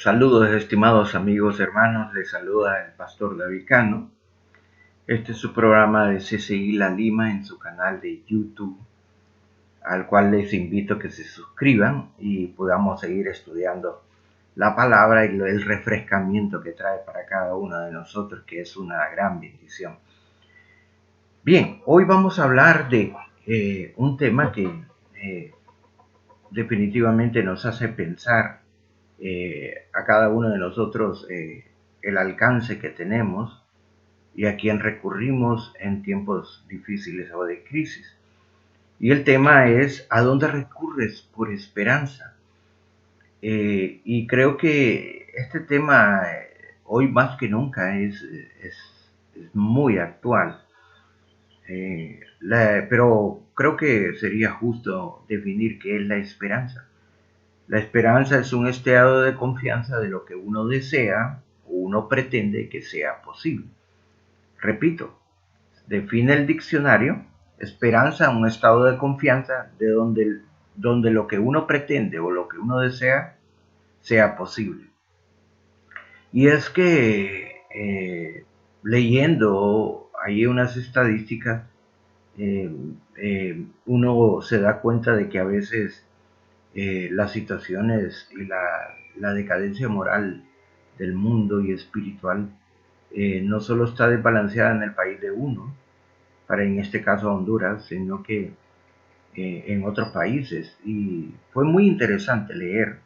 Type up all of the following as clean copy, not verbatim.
Saludos, estimados amigos, hermanos, les saluda el pastor David Cano. Este es su programa de CCI La Lima en su canal de YouTube, al cual les invito a que se suscriban y podamos seguir estudiando la palabra y el refrescamiento que trae para cada uno de nosotros, que es una gran bendición. Bien, hoy vamos a hablar de un tema que definitivamente nos hace pensar a cada uno de nosotros el alcance que tenemos y a quien recurrimos en tiempos difíciles o de crisis. Y el tema es: ¿a dónde recurres por esperanza? Y creo que este tema hoy más que nunca es muy actual. Pero creo que sería justo definir qué es la esperanza. La esperanza es un estado de confianza de lo que uno desea o uno pretende que sea posible. Repito, define el diccionario: esperanza, un estado de confianza de donde lo que uno pretende o lo que uno desea sea posible. Y es que leyendo ahí unas estadísticas, uno se da cuenta de que a veces las situaciones y la decadencia moral del mundo y espiritual no solo está desbalanceada en el país de uno, para en este caso Honduras, sino que en otros países. Y fue muy interesante leer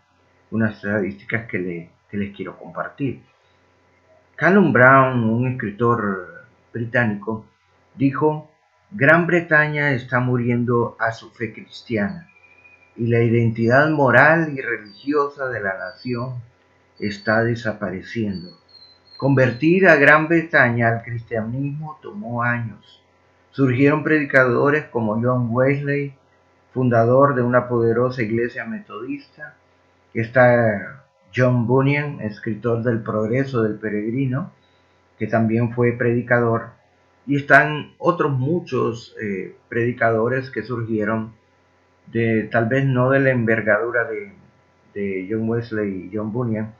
unas estadísticas que les quiero compartir. Callum Brown, un escritor británico, dijo: Gran Bretaña está muriendo a su fe cristiana y la identidad moral y religiosa de la nación está desapareciendo. Convertir a Gran Bretaña al cristianismo tomó años. Surgieron predicadores como John Wesley, fundador de una poderosa iglesia metodista. Está John Bunyan, escritor del Progreso del Peregrino, que también fue predicador. Y están otros muchos predicadores que surgieron tal vez no de la envergadura de John Wesley y John Bunyan,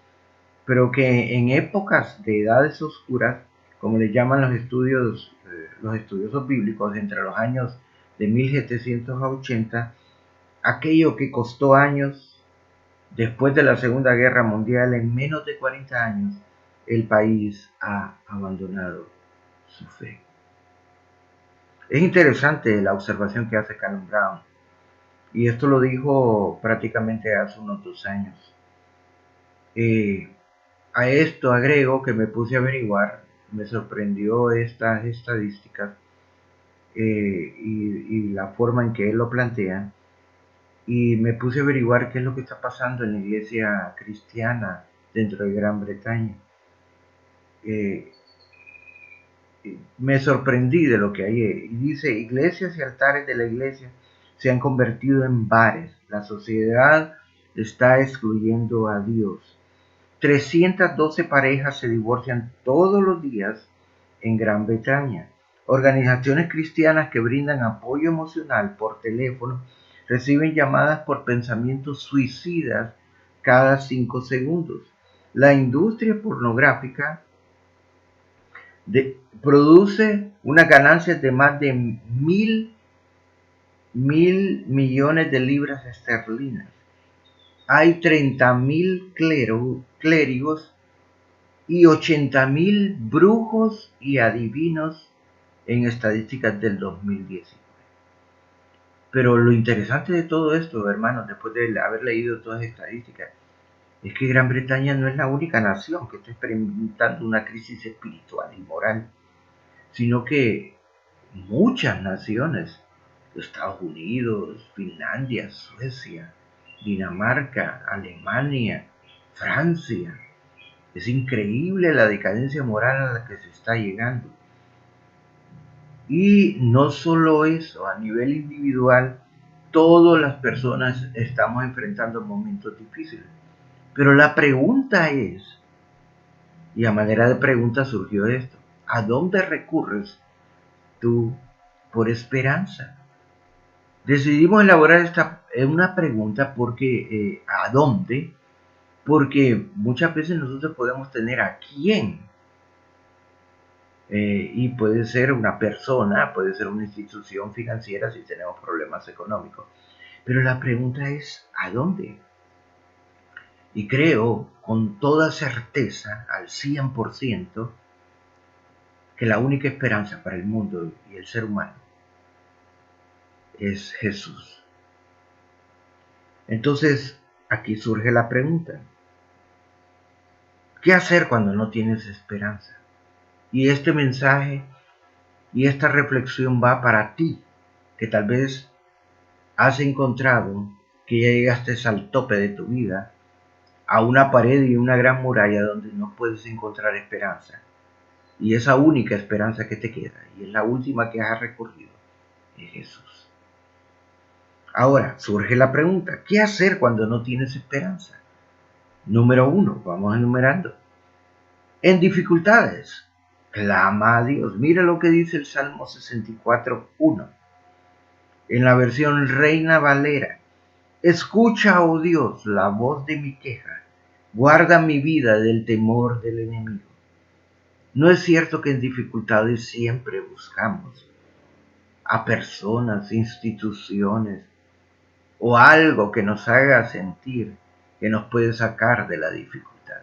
pero que en épocas de edades oscuras, como le llaman los estudiosos bíblicos, entre los años de 1780, aquello que costó años, después de la Segunda Guerra Mundial, en menos de 40 años, el país ha abandonado su fe. Es interesante la observación que hace Callum Brown, y esto lo dijo prácticamente hace unos 2 años. A esto agrego que me puse a averiguar, me sorprendió estas estadísticas y la forma en que él lo plantea, y me puse a averiguar qué es lo que está pasando en la iglesia cristiana dentro de Gran Bretaña. Me sorprendí de lo que hay. Y dice: iglesias y altares de la iglesia se han convertido en bares. La sociedad está excluyendo a Dios. 312 parejas se divorcian todos los días en Gran Bretaña. Organizaciones cristianas que brindan apoyo emocional por teléfono reciben llamadas por pensamientos suicidas cada 5 segundos. La industria pornográfica produce unas ganancias de más de mil millones de libras esterlinas. Hay 30.000 clérigos y 80.000 brujos y adivinos en estadísticas del 2019. Pero lo interesante de todo esto, hermanos, después de haber leído todas las estadísticas, es que Gran Bretaña no es la única nación que está experimentando una crisis espiritual y moral, sino que muchas naciones, Estados Unidos, Finlandia, Suecia, Dinamarca, Alemania, Francia. Es increíble la decadencia moral a la que se está llegando. Y no solo eso, a nivel individual, todas las personas estamos enfrentando momentos difíciles. Pero la pregunta es, y a manera de pregunta surgió esto: ¿a dónde recurres tú por esperanza? Decidimos elaborar una pregunta porque ¿a dónde? porque muchas veces nosotros podemos tener a quién, y puede ser una persona, puede ser una institución financiera si tenemos problemas económicos, pero la pregunta es ¿a dónde? Y creo con toda certeza, al 100%, que la única esperanza para el mundo y el ser humano es Jesús. Entonces, aquí surge la pregunta, ¿qué hacer cuando no tienes esperanza? Y este mensaje y esta reflexión va para ti, que tal vez has encontrado que ya llegaste al tope de tu vida, a una pared y una gran muralla donde no puedes encontrar esperanza. Y esa única esperanza que te queda, y es la última que has recorrido, es Jesús. Ahora, surge la pregunta, ¿qué hacer cuando no tienes esperanza? Número 1, vamos enumerando. En dificultades, clama a Dios. Mira lo que dice el Salmo 64:1. En la versión Reina Valera. Escucha, oh Dios, la voz de mi queja. Guarda mi vida del temor del enemigo. No es cierto que en dificultades siempre buscamos a personas, instituciones o algo que nos haga sentir que nos puede sacar de la dificultad.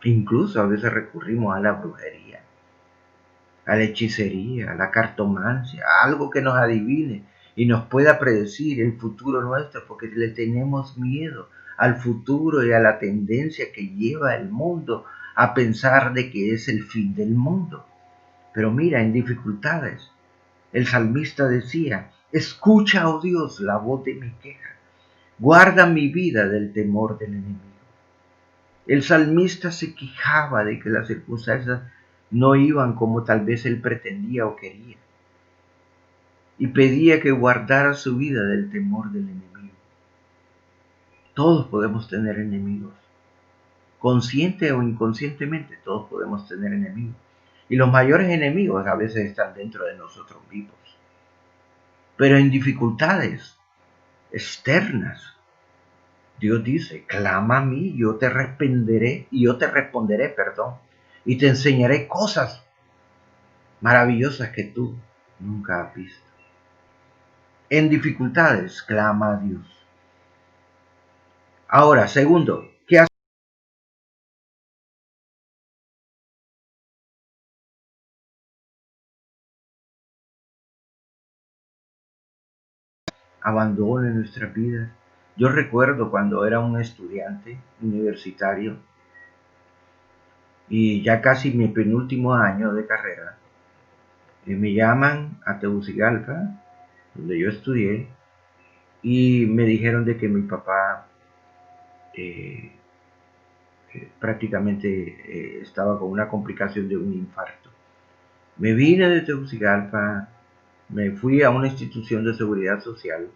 Incluso a veces recurrimos a la brujería, a la hechicería, a la cartomancia, a algo que nos adivine y nos pueda predecir el futuro nuestro, porque le tenemos miedo al futuro y a la tendencia que lleva el mundo a pensar de que es el fin del mundo. Pero mira, en dificultades, el salmista decía, escucha, oh Dios, la voz de mi queja, guarda mi vida del temor del enemigo. El salmista se quejaba de que las circunstancias no iban como tal vez él pretendía o quería, y pedía que guardara su vida del temor del enemigo. Todos podemos tener enemigos, consciente o inconscientemente, todos podemos tener enemigos, y los mayores enemigos a veces están dentro de nosotros mismos. Pero en dificultades externas, Dios dice, clama a mí, yo te responderé, y te enseñaré cosas maravillosas que tú nunca has visto. En dificultades, clama a Dios. Ahora, segundo, ¿qué hace? Abandono en nuestras vidas. Yo recuerdo cuando era un estudiante universitario y ya casi mi penúltimo año de carrera, me llaman a Tegucigalpa, donde yo estudié, y me dijeron de que mi papá eh, prácticamente estaba con una complicación de un infarto. Me vine de Tegucigalpa, me fui a una institución de seguridad social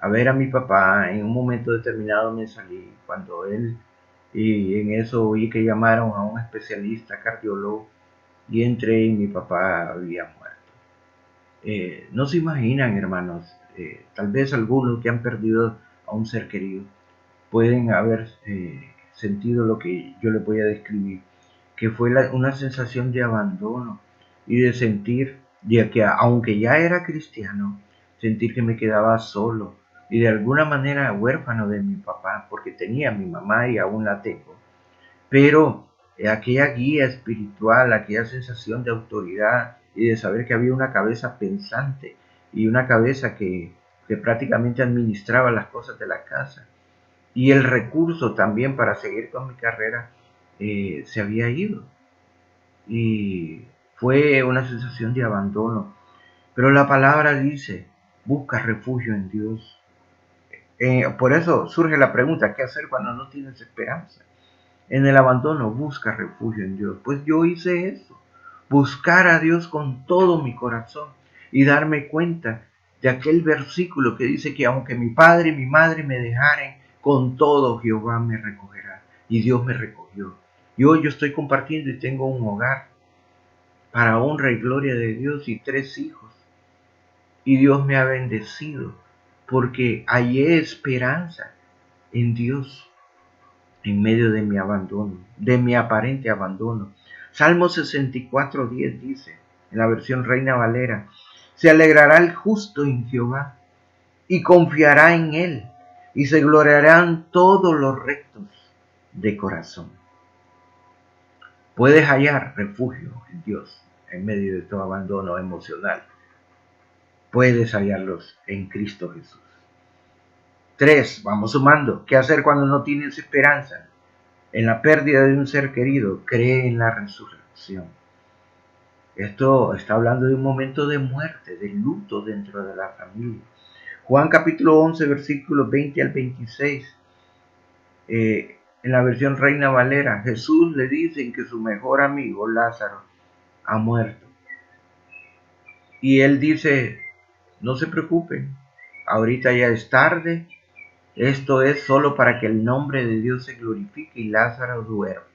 a ver a mi papá. En un momento determinado me salí cuando él, y en eso oí que llamaron a un especialista cardiólogo y entré y mi papá había muerto. No se imaginan, hermanos, tal vez algunos que han perdido a un ser querido pueden haber sentido lo que yo les voy a describir, que fue una sensación de abandono y de sentir, de que aunque ya era cristiano, sentir que me quedaba solo y de alguna manera huérfano de mi papá, porque tenía a mi mamá y aún la tengo. Pero aquella guía espiritual, aquella sensación de autoridad y de saber que había una cabeza pensante y una cabeza que prácticamente administraba las cosas de la casa, y el recurso también para seguir con mi carrera se había ido. Y fue una sensación de abandono. Pero la palabra dice, busca refugio en Dios. Por eso surge la pregunta, ¿qué hacer cuando no tienes esperanza? En el abandono, busca refugio en Dios. Pues yo hice eso, buscar a Dios con todo mi corazón y darme cuenta de aquel versículo que dice que aunque mi padre y mi madre me dejaren, con todo Jehová me recogerá. Y Dios me recogió. Y hoy yo estoy compartiendo y tengo un hogar para honra y gloria de Dios y 3 hijos. Y Dios me ha bendecido porque hallé esperanza en Dios. en medio de mi abandono, de mi aparente abandono. Salmo 64:10 dice, en la versión Reina Valera, se alegrará el justo en Jehová y confiará en él, y se gloriarán todos los rectos de corazón. Puedes hallar refugio en Dios en medio de tu abandono emocional. Puedes hallarlos en Cristo Jesús. 3. Vamos sumando. ¿Qué hacer cuando no tienes esperanza en la pérdida de un ser querido? Cree en la resurrección. Esto está hablando de un momento de muerte, de luto dentro de la familia. Juan capítulo 11, versículos 20 al 26. En la versión Reina Valera, Jesús le dice que su mejor amigo Lázaro ha muerto. Y él dice, no se preocupen, ahorita ya es tarde, esto es solo para que el nombre de Dios se glorifique y Lázaro duerme.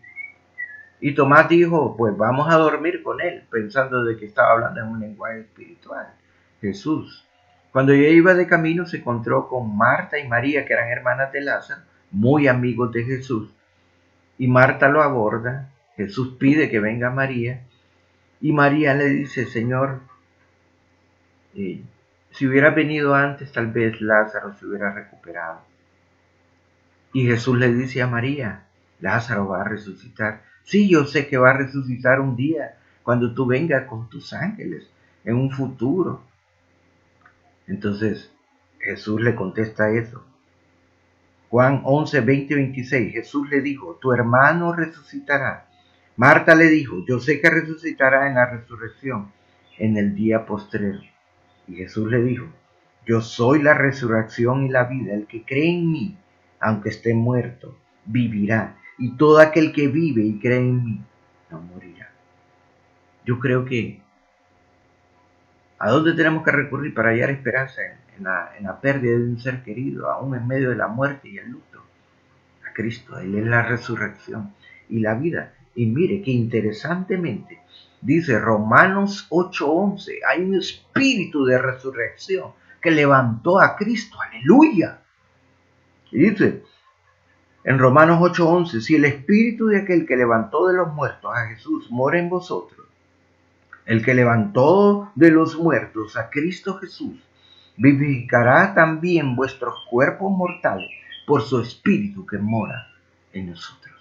Y Tomás dijo, pues vamos a dormir con él, pensando de que estaba hablando en un lenguaje espiritual. Jesús, cuando ya iba de camino, se encontró con Marta y María, que eran hermanas de Lázaro, muy amigos de Jesús. Y Marta lo aborda, Jesús pide que venga María, y María le dice, Señor, si hubiera venido antes, tal vez Lázaro se hubiera recuperado. Y Jesús le dice a María, Lázaro va a resucitar. Sí, yo sé que va a resucitar un día, cuando tú vengas con tus ángeles, en un futuro. Entonces, Jesús le contesta eso. Juan 11, 20, 26, Jesús le dijo, tu hermano resucitará. Marta le dijo, yo sé que resucitará en la resurrección, en el día postrero. Y Jesús le dijo, yo soy la resurrección y la vida. El que cree en mí, aunque esté muerto, vivirá. Y todo aquel que vive y cree en mí, no morirá. Yo creo que, ¿a dónde tenemos que recurrir para hallar esperanza en la pérdida de un ser querido, aún en medio de la muerte y el luto? A Cristo, Él es la resurrección y la vida. Y mire que interesantemente, dice Romanos 8:11, hay un espíritu de resurrección que levantó a Cristo, aleluya. Y dice en Romanos 8:11, si el espíritu de aquel que levantó de los muertos a Jesús mora en vosotros, el que levantó de los muertos a Cristo Jesús, vivificará también vuestros cuerpos mortales por su espíritu que mora en nosotros.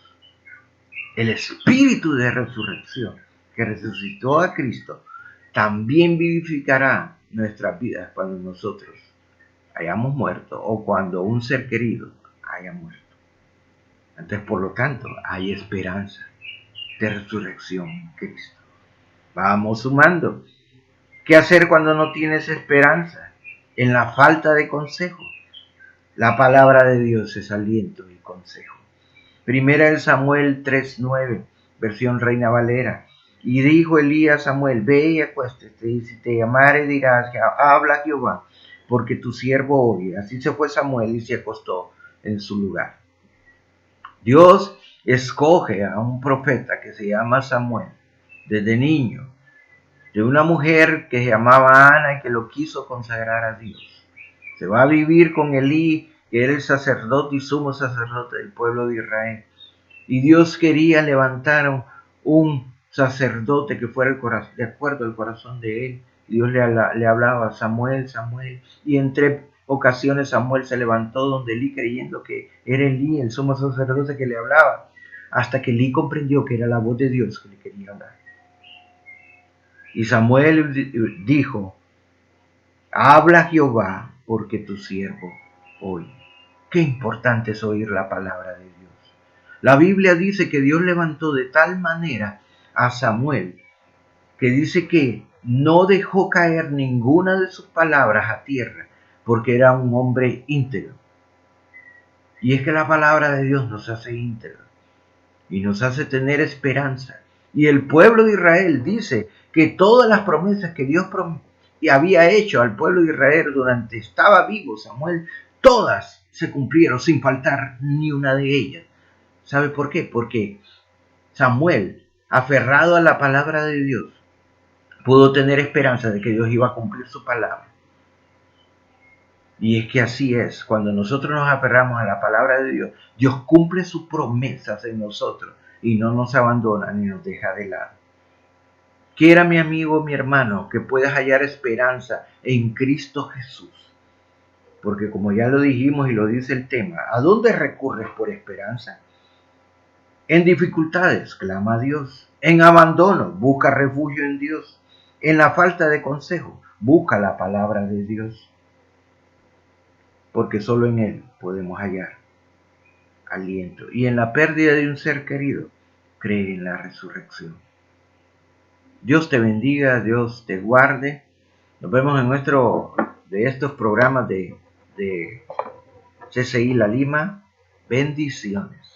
El espíritu de resurrección que resucitó a Cristo también vivificará nuestras vidas cuando nosotros hayamos muerto o cuando un ser querido haya muerto. Entonces, por lo tanto, hay esperanza de resurrección en Cristo. Vamos sumando. ¿Qué hacer cuando no tienes esperanza? En la falta de consejo. La palabra de Dios es aliento y consejo. Primera de Samuel 3:9, versión Reina Valera. Y dijo Elías a Samuel, ve y acuéstate, y si te llamare dirás, habla Jehová, porque tu siervo oye. Así se fue Samuel y se acostó en su lugar. Dios escoge a un profeta que se llama Samuel desde niño, de una mujer que se llamaba Ana y que lo quiso consagrar a Dios. Se va a vivir con Elí, que era el sacerdote y sumo sacerdote del pueblo de Israel. Y Dios quería levantar un sacerdote que fuera de acuerdo al corazón de él. Dios le hablaba, Samuel, Samuel. Y en 3 ocasiones Samuel se levantó donde Elí creyendo que era Elí, el sumo sacerdote que le hablaba. Hasta que Elí comprendió que era la voz de Dios que le quería hablar. Y Samuel dijo, habla Jehová porque tu siervo oye. Qué importante es oír la palabra de Dios. La Biblia dice que Dios levantó de tal manera a Samuel que dice que no dejó caer ninguna de sus palabras a tierra porque era un hombre íntegro. Y es que la palabra de Dios nos hace íntegros y nos hace tener esperanza. Y el pueblo de Israel dice que todas las promesas que Dios había hecho al pueblo de Israel durante estaba vivo Samuel, todas se cumplieron sin faltar ni una de ellas. ¿Sabe por qué? Porque Samuel, aferrado a la palabra de Dios, pudo tener esperanza de que Dios iba a cumplir su palabra. Y es que así es, cuando nosotros nos aferramos a la palabra de Dios, Dios cumple sus promesas en nosotros y no nos abandona ni nos deja de lado. Quiera mi amigo, mi hermano, que puedas hallar esperanza en Cristo Jesús. Porque como ya lo dijimos y lo dice el tema, ¿a dónde recurres por esperanza? En dificultades, clama a Dios. En abandono, busca refugio en Dios. En la falta de consejo, busca la palabra de Dios. Porque solo en Él podemos hallar aliento. Y en la pérdida de un ser querido, cree en la resurrección. Dios te bendiga, Dios te guarde. Nos vemos en nuestro de estos programas de CCI La Lima. Bendiciones.